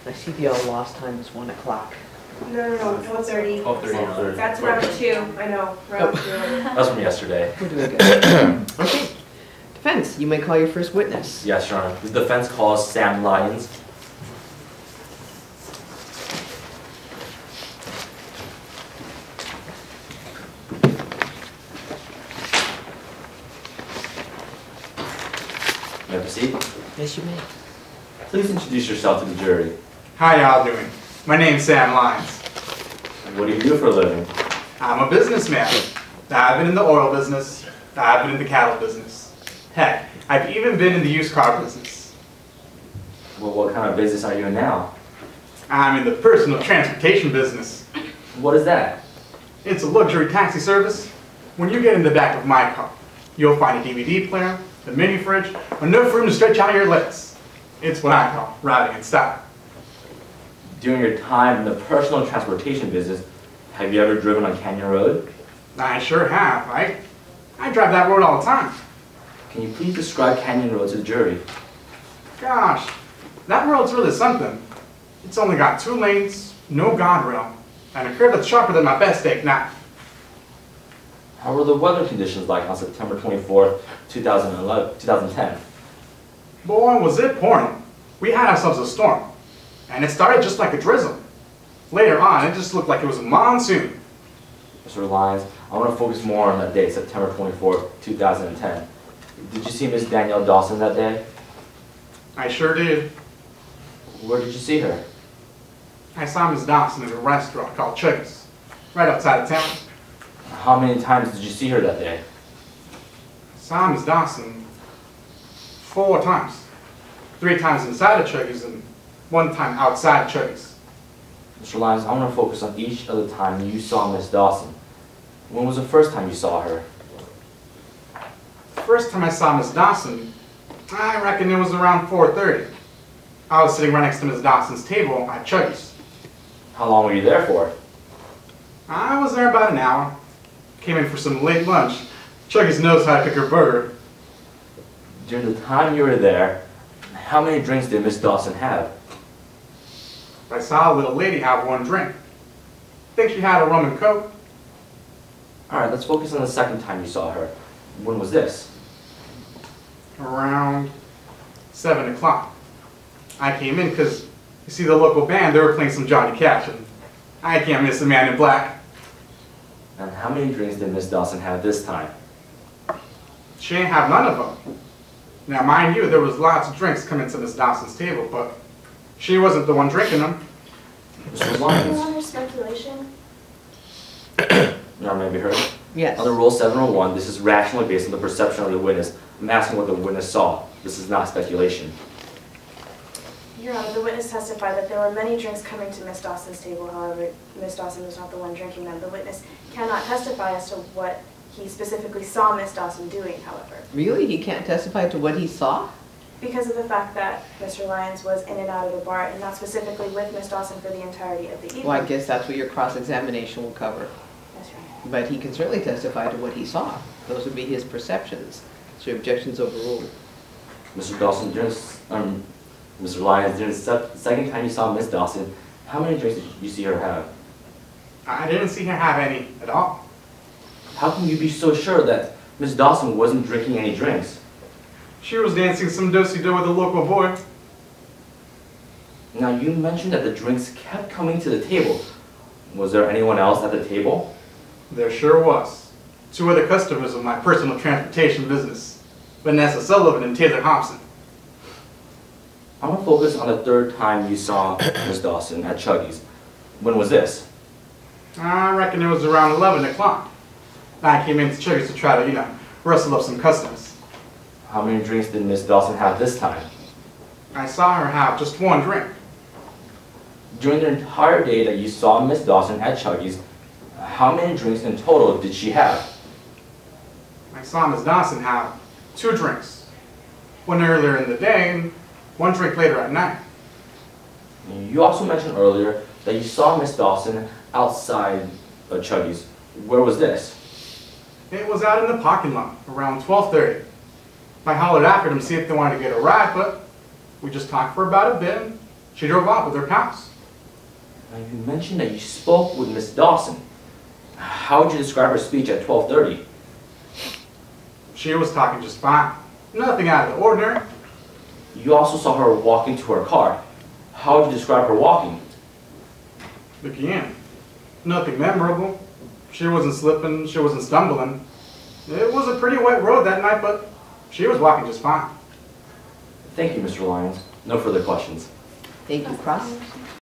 I see the lost time is 1 o'clock. No, 12:30. 12:30. That's round 2. I know, round 2. That's from yesterday. We're doing good. Okay. Defense, you may call your first witness. Yes, Your Honor. The defense calls Sam Lyons. May I proceed? Yes, you may. Please introduce yourself to the jury. How y'all doing? My name's Sam Lyons. What do you do for a living? I'm a businessman. I've been in the oil business. I've been in the cattle business. Heck, I've even been in the used car business. Well, what kind of business are you in now? I'm in the personal transportation business. What is that? It's a luxury taxi service. When you get in the back of my car, you'll find a DVD player, a mini fridge, enough room to stretch out your legs. It's what I call riding in style. During your time in the personal transportation business, have you ever driven on Canyon Road? I sure have. I drive that road all the time. Can you please describe Canyon Road to the jury? Gosh, that road's really something. It's only got 2 lanes, no guardrail, and a curve that's sharper than my best steak knife. How were the weather conditions like on September 24th, 2010? Boy, was it pouring. We had ourselves a storm, and it started just like a drizzle. Later on, it just looked like it was a monsoon. Mr. Lyons, I want to focus more on that day, September 24th, 2010. Did you see Miss Danielle Dawson that day? I sure did. Where did you see her? I saw Miss Dawson at a restaurant called Chuggy's, right outside of town. How many times did you see her that day? I saw Miss Dawson 4 times. 3 times inside of Chuggy's and 1 time outside of Chuggy's. Mr. Lyons, I want to focus on each of the time you saw Miss Dawson. When was the first time you saw her? The first time I saw Miss Dawson, I reckon it was around 4:30. I was sitting right next to Miss Dawson's table at Chuggy's. How long were you there for? I was there about an hour. Came in for some late lunch. Chuggy's knows how to cook her burger. During the time you were there, how many drinks did Miss Dawson have? I saw a little lady have 1 drink. Think she had a rum and coke. Alright, let's focus on the second time you saw her. When was this? Around 7 o'clock. I came in because, you see, the local band, they were playing some Johnny Cash, and I can't miss the Man in Black. And how many drinks did Miss Dawson have this time? She ain't have none of them. Now, mind you, there was lots of drinks coming to Miss Dawson's table, but she wasn't the one drinking them. Mr. Lyons. Under speculation? Now, maybe heard. Yes. Under Rule 701, this is rationally based on the perception of the witness. I'm asking what the witness saw. This is not speculation. Your Honor, the witness testified that there were many drinks coming to Miss Dawson's table. However, Miss Dawson was not the one drinking them. The witness cannot testify as to what he specifically saw Miss Dawson doing, however. Really? He can't testify to what he saw? Because of the fact that Mr. Lyons was in and out of the bar, and not specifically with Miss Dawson for the entirety of the evening. Well, I guess that's what your cross-examination will cover. That's right. But he can certainly testify to what he saw. Those would be his perceptions. So your objection's overruled. Mr. Dawson, Mr. Lyons, during the second time you saw Miss Dawson, how many drinks did you see her have? I didn't see her have any at all. How can you be so sure that Miss Dawson wasn't drinking any drinks? She was dancing some do-si-do with a local boy. Now, you mentioned that the drinks kept coming to the table. Was there anyone else at the table? There sure was. 2 other customers of my personal transportation business, Vanessa Sullivan and Taylor Hobson. I'm going to focus on the third time you saw Miss Dawson at Chuggy's. When was this? I reckon it was around 11 o'clock. I came into Chuggy's to try to, rustle up some customers. How many drinks did Miss Dawson have this time? I saw her have just 1 drink. During the entire day that you saw Miss Dawson at Chuggy's, how many drinks in total did she have? I saw Miss Dawson have 2 drinks. 1 earlier in the day and 1 drink later at night. You also mentioned earlier that you saw Miss Dawson outside of Chuggy's. Where was this? It was out in the parking lot around 12:30. I hollered after them to see if they wanted to get a ride, but we just talked for about a bit and She drove off with her pals. Now, you mentioned that you spoke with Miss Dawson. How would you describe her speech at 12:30? She was talking just fine. Nothing out of the ordinary. You also saw her walking to her car. How would you describe her walking? Again, nothing memorable. She wasn't slipping, she wasn't stumbling. It was a pretty wet road that night, but she was walking just fine. Thank you, Mr. Lyons. No further questions. Thank you, Cross.